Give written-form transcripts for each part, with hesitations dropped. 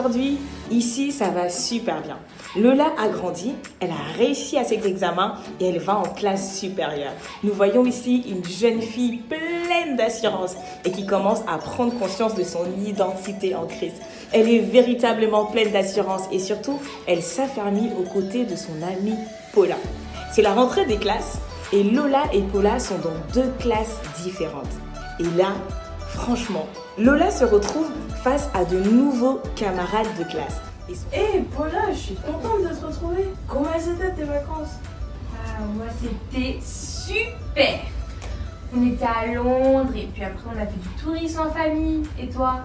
aujourd'hui, ici, ça va super bien. Lola a grandi, elle a réussi à ses examens et elle va en classe supérieure. Nous voyons ici une jeune fille pleine d'assurance et qui commence à prendre conscience de son identité en Christ. Elle est véritablement pleine d'assurance et surtout, elle s'affermit aux côtés de son amie Paula. C'est la rentrée des classes et Lola et Paula sont dans deux classes différentes. Et là, franchement, Lola se retrouve face à de nouveaux camarades de classe. Hé Paula, je suis contente de te retrouver. Comment c'était tes vacances? Moi c'était super. On était à Londres et puis après on a fait du tourisme en famille. Et toi?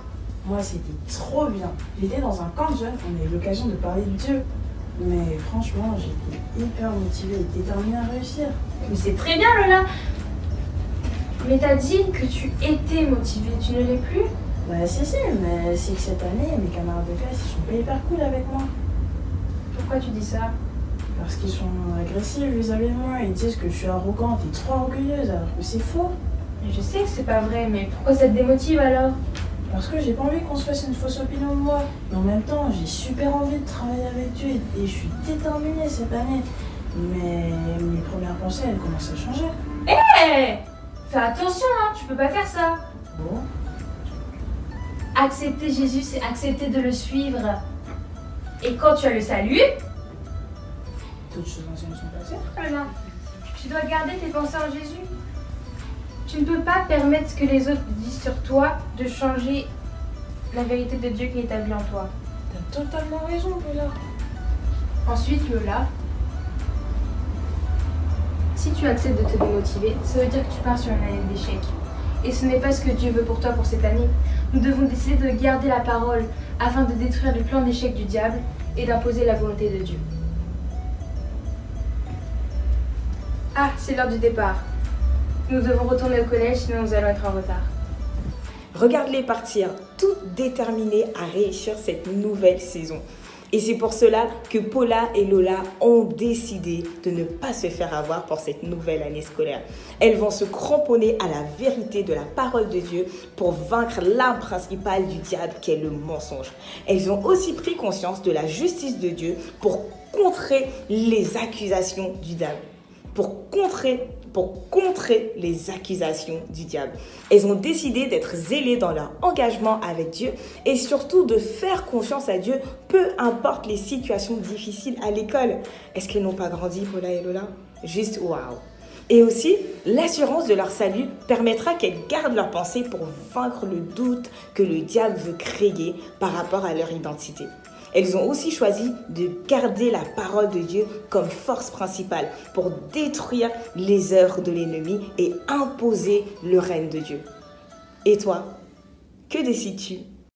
Moi c'était trop bien. J'étais dans un camp de jeunes, on a eu l'occasion de parler de Dieu. Mais franchement, j'étais hyper motivée et déterminée à réussir. Mais c'est très bien Lola. Mais t'as dit que tu étais motivée, tu ne l'es plus? Bah si, mais c'est que cette année, mes camarades de classe, ils sont pas hyper cool avec moi. Pourquoi tu dis ça? Parce qu'ils sont agressifs vis-à-vis de moi. Ils disent que je suis arrogante et trop orgueilleuse, alors que c'est faux. Mais je sais que c'est pas vrai, mais pourquoi ça te démotive alors? Parce que j'ai pas envie qu'on se fasse une fausse opinion de moi. Mais en même temps, j'ai super envie de travailler avec Dieu et je suis déterminée cette année. Mais mes premières pensées, elles commencent à changer. Hé! Fais attention, hein, tu peux pas faire ça. Bon. Accepter Jésus, c'est accepter de le suivre. Et quand tu as le salut, Toutes choses anciennes sont passées. voilà, tu dois garder tes pensées en Jésus. Tu ne peux pas permettre ce que les autres disent sur toi de changer la vérité de Dieu qui est établie en toi. T'as totalement raison, Paula. Ensuite, Lola, si tu acceptes de te démotiver, ça veut dire que tu pars sur une année d'échec. Et ce n'est pas ce que Dieu veut pour toi pour cette année. Nous devons décider de garder la parole afin de détruire le plan d'échec du diable et d'imposer la volonté de Dieu. Ah, c'est l'heure du départ. Nous devons retourner au collège, sinon nous allons être en retard. Regarde-les partir, toutes déterminées à réussir cette nouvelle saison. Et c'est pour cela que Paula et Lola ont décidé de ne pas se faire avoir pour cette nouvelle année scolaire. Elles vont se cramponner à la vérité de la parole de Dieu pour vaincre l'arme principale du diable qui est le mensonge. Elles ont aussi pris conscience de la justice de Dieu pour contrer les accusations du diable. Pour contrer les accusations du diable. Elles ont décidé d'être zélées dans leur engagement avec Dieu et surtout de faire confiance à Dieu, peu importe les situations difficiles à l'école. Est-ce qu'elles n'ont pas grandi, Paula et Lola? Juste waouh! Et aussi, l'assurance de leur salut permettra qu'elles gardent leur pensée pour vaincre le doute que le diable veut créer par rapport à leur identité. Elles ont aussi choisi de garder la parole de Dieu comme force principale pour détruire les œuvres de l'ennemi et imposer le règne de Dieu. Et toi, que décides-tu?